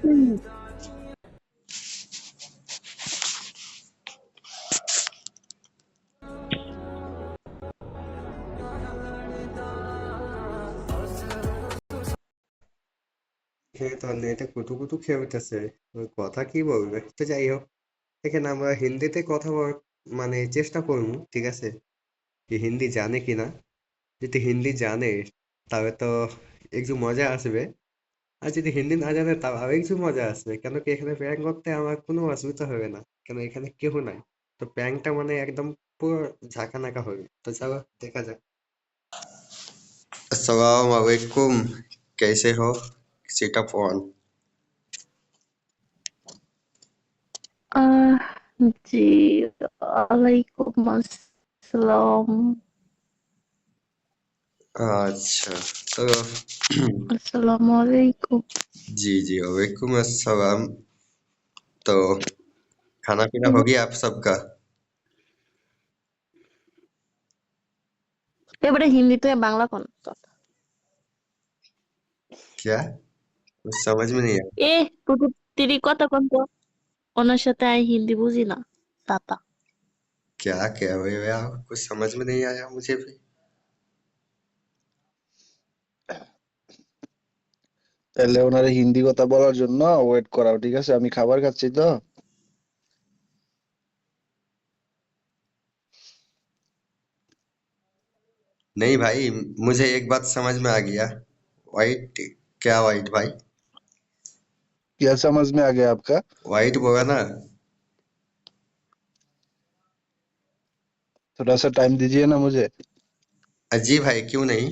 হুম। হ্যাঁ, তো নেটে কুতু কুতু খেয়ে উঠেছে। ওই কথা কি বলবে, তো যাই হোক, এখানে আমরা হিন্দিতে কথা মানে চেষ্টা করবো, ঠিক আছে? কি হিন্দি জানে কিনা, যদি হিন্দি জানে তবে তো একটু মজা আসবে, আর যদি হিন্দি না জানে তাও আর একটু মজা আসবে, কেন কি এখানে প্র্যাঙ্ক করতে আমার কোনো অসুবিধা হবে না, কেন এখানে কেউ নাই। তো প্র্যাঙ্কটা মানে একদম পুরো ঝাঁকানাকা হবে, তো চলো দেখা যাক। अस्सलाम वालेकुम, कैसे हो? सीटा फोन। আহ জি, ওয়ালাইকুম আসসালাম। अच्छा, तो আসসালামু আলাইকুম। जी जी वालेकुम अस्सलाम। तो खाना पीना হুম। हो गया आप सबका? এবারে হিন্দিতে বাংলা কোন কথা? क्या? कुछ समझ में नहीं आया। এ টুটু তিরি কথা কোন তো? ওনার সাথে আমি হিন্দি বুঝি না। তাতা। क्या कह रहे हो यार, कुछ समझ में नहीं आया मुझे भी। তাহলে ওনারে হিন্দি কথা বলার জন্য ওয়েট করাও, ঠিক আছে? আমি খাবার খাচ্ছি তো। नहीं भाई, मुझे एक बात समझ में आ गया। वाइट? क्या वाइट भाई? क्या समझ में आ गया आपका? वाइट बोला ना। थोड़ा सा टाइम दीजिए ना मुझे। जी भाई, क्यों नहीं।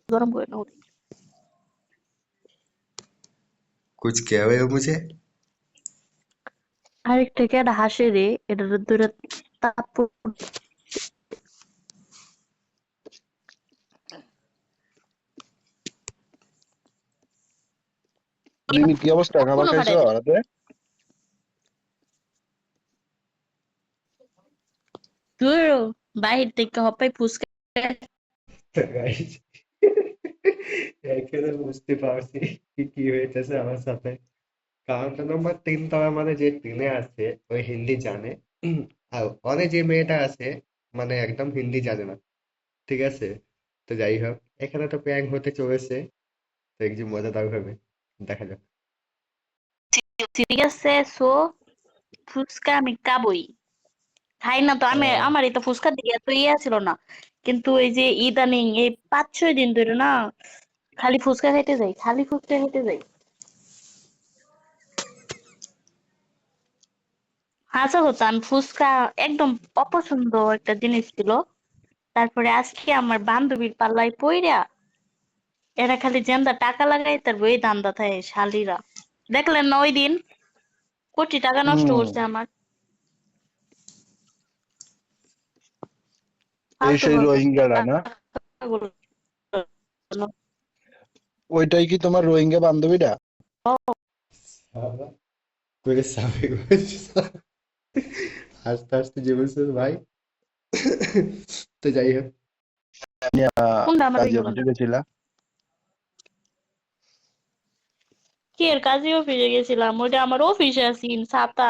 গরম করে নাও। कुछ कह रहे हो मुझे? আরেকটা কে হাসে রে, এটা দূরে তাপ। রিমি, কি অবস্থা? খাবার পুরো খাইছো ফাটাই দেবে। রাতে? তুই বাহির থেকে হপাই ফুসকা। তো গাইস, এখানে বুঝতে পারছি কি কি হয়েছে আমার সাথে। কারণটা নম্বর 3 তলা মানে যে টিনে আছে ওই হিন্দি জানে। আর অনে যে মেয়েটা আছে মানে একদম হিন্দি জানে না, ঠিক আছে? তো যাই হোক, এখানে তো প্র্যাঙ্ক হতে চলেছে, তো একটু মজাদার হবে, দেখা যাক। ঠিক আছে, সো ফুচকা আমি খাবই। খাই না তো আমি, আহ, আমার এই তো ফুচকার দিকে এত ইয়ে ছিল না। কিন্তু এই যে ইদানিং এই 5-6 দিন ধরে না, খালি ফুচকা খাইতে যাই, খালি ফুচকা খাইতে যাই। হাসা কথা, আমি ফুচকা একদম অপছন্দ একটা জিনিস ছিল। তারপরে আজকে আমার বান্ধবীর পাল্লায় পইরা এরা খালি জেন্দা টাকা লাগাই, তারপর এই ধান্দা থাকে শালিরা। দেখলেন না ওই দিন কোটি টাকা নষ্ট হুম। করছে আমার। এই ফালতু সেই ফালতু রোহিঙ্গারা না? টাকাগুলো ওইটাই কি তোমার রোহিঙ্গা বান্ধবীটা? শালা, তোকে সাবে করেছে। আস্তে আস্তে জীবন শুরু ভাই। তো যাই হোক, আমি কোনটা আমার কাজে রোহিঙ্গা অফিসে বান্ধবী? গেছিলাম। কি এর কাজে অফিসে গেছিলাম, ওইটা আমার অফিসে আছিন ছাতা।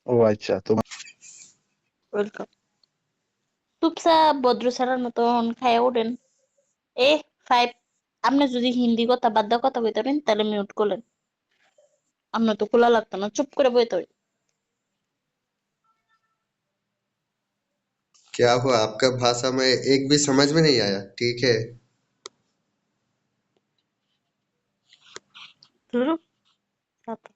ও আচ্ছা, তোমার। ওয়েলকাম। চুপচাপ ভদ্র ছাড়ার মতন খাইয়া ওঠেন। এ 5, আপনি যদি হিন্দি কথা বাদ দিয়ে কথা কইতে পারেন তাহলে মিউট করলেন। আপনার তো খোলা লাগতো না, চুপ করে বইতে হবে। क्या हुआ आपका भाषा में एक भी समझ में नहीं आया, ठीक है? ধুরু, ছাতা।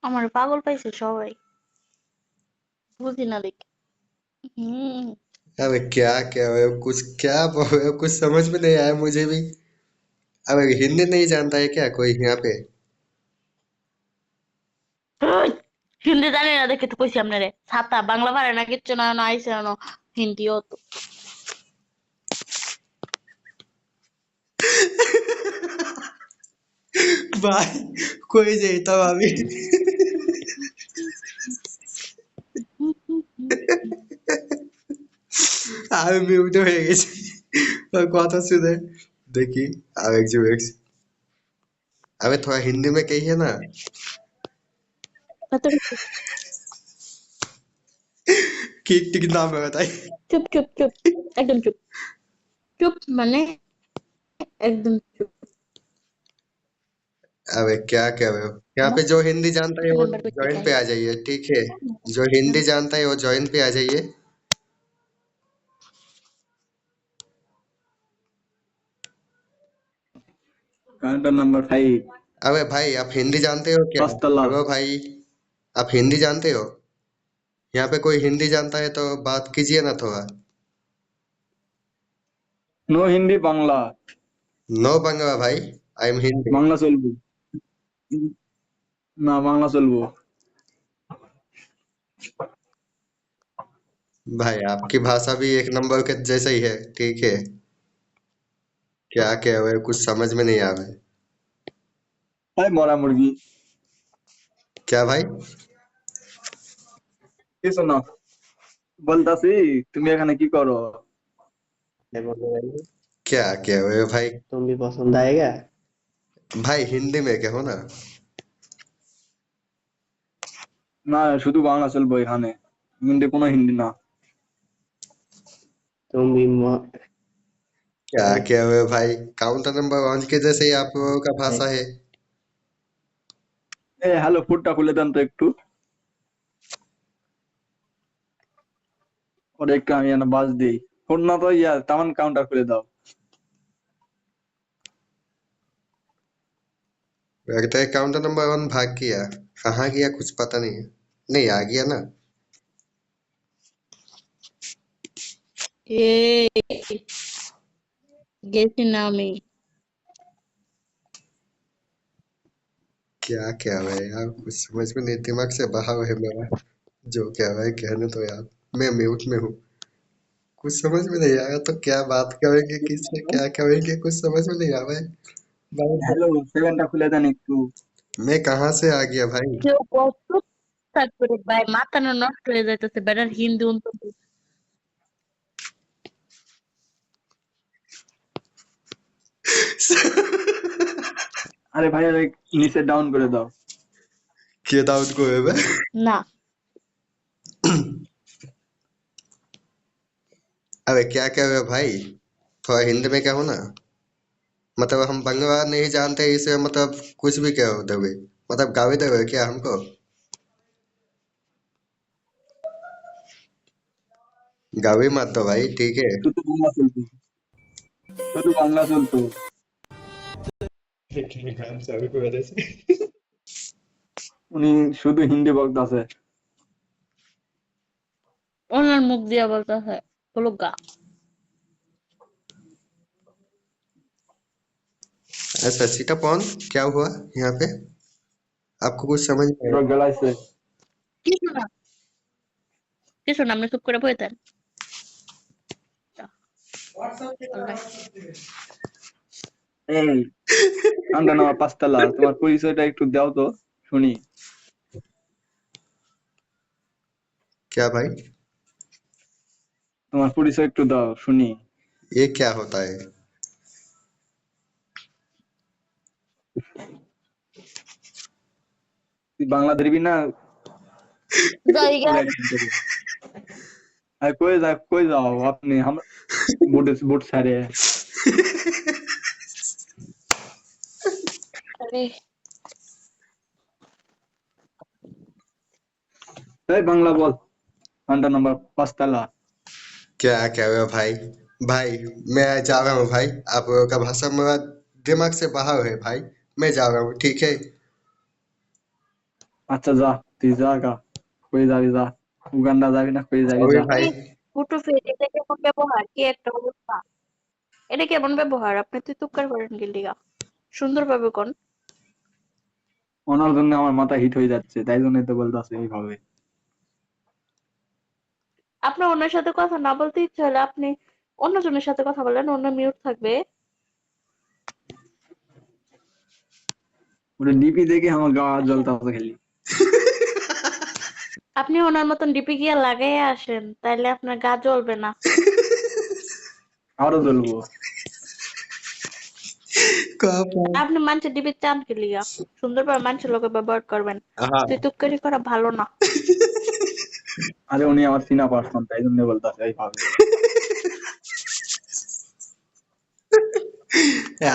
আমার পাগল পাইছে সবাই, বুঝি না দেখি। হুম। अबे क्या क्या हुआ? कुछ क्या बोल रहे हो? कुछ समझ में नहीं आया मुझे भी। अबे हिंदी नहीं जानता है क्या कोई यहाँ पे? ওই, হিন্দি জানি না দেখে তো কইছি আপনারে ছাতা, বাংলা পারে না কিচ্ছু না, না আইসে না হিন্দিও তো। ভাই, কই যাইতাম আমি। আমি মিউট হয়ে গেছি और কথা শুনে देखी अब एक जो एक अबे थोड़ा हिंदी में कहिए ना কতটুকু? ठीक ठीक नाम है बताइए চুপ চুপ চুপ, একদম চুপ। চুপ মানে একদম চুপ। अबे क्या कह रहे हो यहाँ पे जो हिंदी जानता है वो नंबर पे ज्वाइन पे दिखाई। आ जाइए ठीक है जो हिंदी जानता है वो ज्वाइन पे आ जाइए काउंटर नंबर 5 अबे भाई आप हिंदी जानते हो क्या पाँचतला हेलो भाई आप हिंदी जानते हो यहाँ पे कोई हिंदी जानता है तो बात कीजिए ना थोड़ा नो हिंदी बांग्ला नो बंगवा भाई आई एम हिंदी बांग्ला চলবো না বাংলা চলবো भाई आपकी भाषा भी एक नंबर के जैसा ही है ठीक है क्या कह रहे हो कुछ समझ में नहीं आ रहा है এই মরা মুরগি क्या भाई কিছু না বলতাছি তুমি এখানে কি করো क्या बोल रहे हो भाई क्या कह रहे हो भाई तुम भी पसंद आएगा भाई हिंदी में कहो ना না শুধু বাংলা চলবো এখানে হিন্দি কোনো হিন্দি না तुम भी क्या भाई कह रहे हो भाई काउंटर नंबर 1 के जैसे ही आप लोगों का भाषा है এই হ্যালো ফুডটা খুলে দেন তো একটু ওর একটু আমি যেন বাজ দিই ফুড না তো ইয়া তামান কাউন্টার খুলে দাও लगता है काउंटर नंबर 1 भाग गया कहाँ गया कुछ पता नहीं है नहीं आ गया ना এই গেছি না আমি। क्या कह रहे हैं यार कुछ समझ में नहीं दिमाग से बाहर है मेरा जो कह रहा है कहने तो यार मैं म्यूट में हूँ कुछ समझ में नहीं आया तो क्या बात करेंगे किससे क्या करेंगे कुछ समझ में नहीं आ रहा है भाई হ্যালো সেভেনটা খুলে দেন একটু मैं कहाँ से आ गया भाई কেউ কত তারপরে ভাই মাথা না নষ্ট হয়ে যাইতেছে বেটার হিন্দি উন্ত আরে ভাই আরে নিচে ডাউন করে দাও किया दाऊद को है बे? না। अबे क्या कह रहे हो भाई थोड़ा हिंदी में कहो ना मतलब हम बंगला नहीं जानते इसे मतलब कुछ भी कहो दोगे मतलब गावे दोगे क्या हमको गावे मत दो भाई ठीक है শুধু বাংলা চলতো শুধু বাংলা চলতো উনি শুধু হিন্দি বলতাছে ওনার মুখ দিয়া বলতেছে হলো গা। अच्छा सीतापॉन क्या हुआ यहाँ पे आपको कुछ समझ में आया এবার গেলাইছে কিছু না কিছু না, আপনি চুপ করে বই দেন। এই কান্ডা নেওয়া পাঁচতলা তোমার পরিচয়টা একটু দাও তো শুনি क्या भाई তোমার পরিচয় একটু দাও শুনি ये क्या होता है তুই বাংলা ধরবি না জায়গা আর কই যাও আপনি বুট ছাড়ে আরে এই বাংলা বল কান্ডা নাম্বার পাঁচতলা क्या कह रहे हो भाई भाई मैं जा रहा हूँ भाई आप लोगों का भाषा मेरा दिमाग से बाहर है भाई मैं जा रहा हूँ ठीक है আচ্ছা যা তুই যা গা কই যাবি যা উগান্ডা যাবি না কই যাবি अभी যা भाई ফুটো ফেট এটা কেমন ব্যবহার, কি একটা অবস্থা, এটা কেমন ব্যবহার? আপনি তুই তুক্কার করেন গিলিগা, সুন্দরভাবে কোন। ওনার জন্য আমার মাথা হিট হয়ে যাচ্ছে তাই জন্যই তো বলতেছে এইভাবে আপনার ওনার সাথে কথা না বলতে ইচ্ছে হলে আপনি অন্যজনের সাথে কথা বলেন, অন্য মিউট থাকবে। ওটা ডিপি দেখে আমার গা জ্বলতেছে খালি আপনি ওনার মতন ডিপি গিয়া লাগাইয়া আসেন, তাইলে আপনার গা জ্বলবে না। আরো জ্বলবো। আপনি মানুষের দিবে চান কি লিগা? সুন্দরভাবে মানুষের লোকে ব্যবহার করবেন। হ্যাঁ তুই তুকারি করা ভালো না। আরে উনি আমার চিনা পার্সন, তাই জন্য বলতেছে এইভাবে।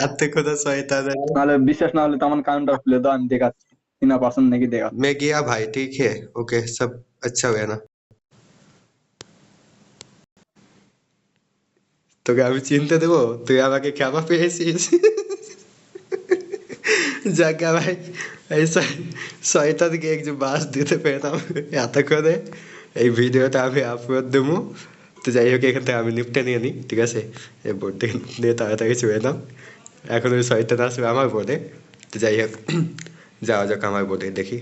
এত কথা শয়তান है। নাহলে বিশ্বাস না হলে তো আমার কাউন্টার খুলে দাও, আমি দেখাচ্ছি চিনা পার্সন নাকি দেখাচ্ছি। मैं गया भाई ठीक है ओके सब अच्छा हुआ ना তোকে আমি চিনতে দেবো তুই আমাকে ক্ষমা পেয়েছিস যাকে ভাই এই শয়তানকে একটু বাস দিতে পেতাম এতক্ষণে এই ভিডিওটা আমি আপলোড দেবো তো যাই হোক এখান থেকে আমি নিপটে নিয়ে নিই ঠিক আছে এই বোর্ড থেকে নিয়ে তাড়াতাড়ি ছুঁয়ে দাও এখন ওই শয়তান আসবে আমার বোর্ডে তো যাই হোক যাওয়া যাক আমার বোর্ডে দেখি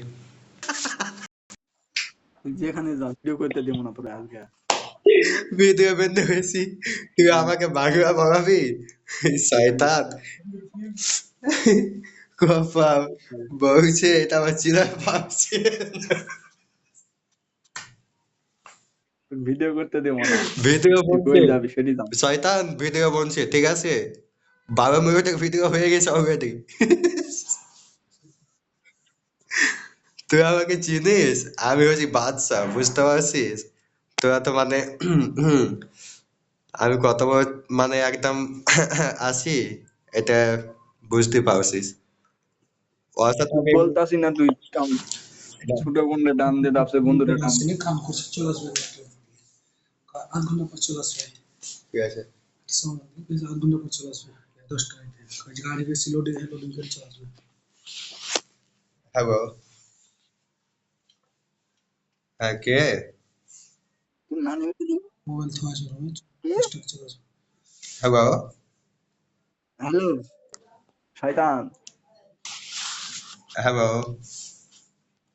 যেখানে যা ভিডিও করতে দেবো না তোরা আজকে। ভিডিও বেঁধে হয়েছি তুই আমাকে বাংলা বলাবি শয়তান কপাল বলছে এটা আমার চিনা ভাবছে ভিডিও করতে দেবো না, ভিডিও তুই বলছে কই যাবি সেটি জান। শয়তান ভিডিও বলছে ঠিক আছে 12 মিনিটের ভিডিও হয়ে গেছে অলরেডি তুই আমাকে চিনিস আমি হচ্ছি বাদশা বুঝতে পারছিস তোরা তো মানে আমি কত বড় মানে একদম আছি এটা বুঝতে পারছিস ওর সাথে আমি বলতাছি না তুই ছোট বোনরে ডান দে, তারপরে বন্ধুরে ডান দে। কাম করছে চলে আসবে আধ ঘন্টা পর চলে আসবে ঠিক আছে আধ ঘন্টা পর চলে আসবে 10টায় গাড়ি বেশি লোডিং করে চলে আসবে হ্যালো হ্যাঁ কে মোবাইল থোয়া আছে রুমে 10টায় চলে আসবে হ্যালো হ্যালো শয়তান। হ্যালো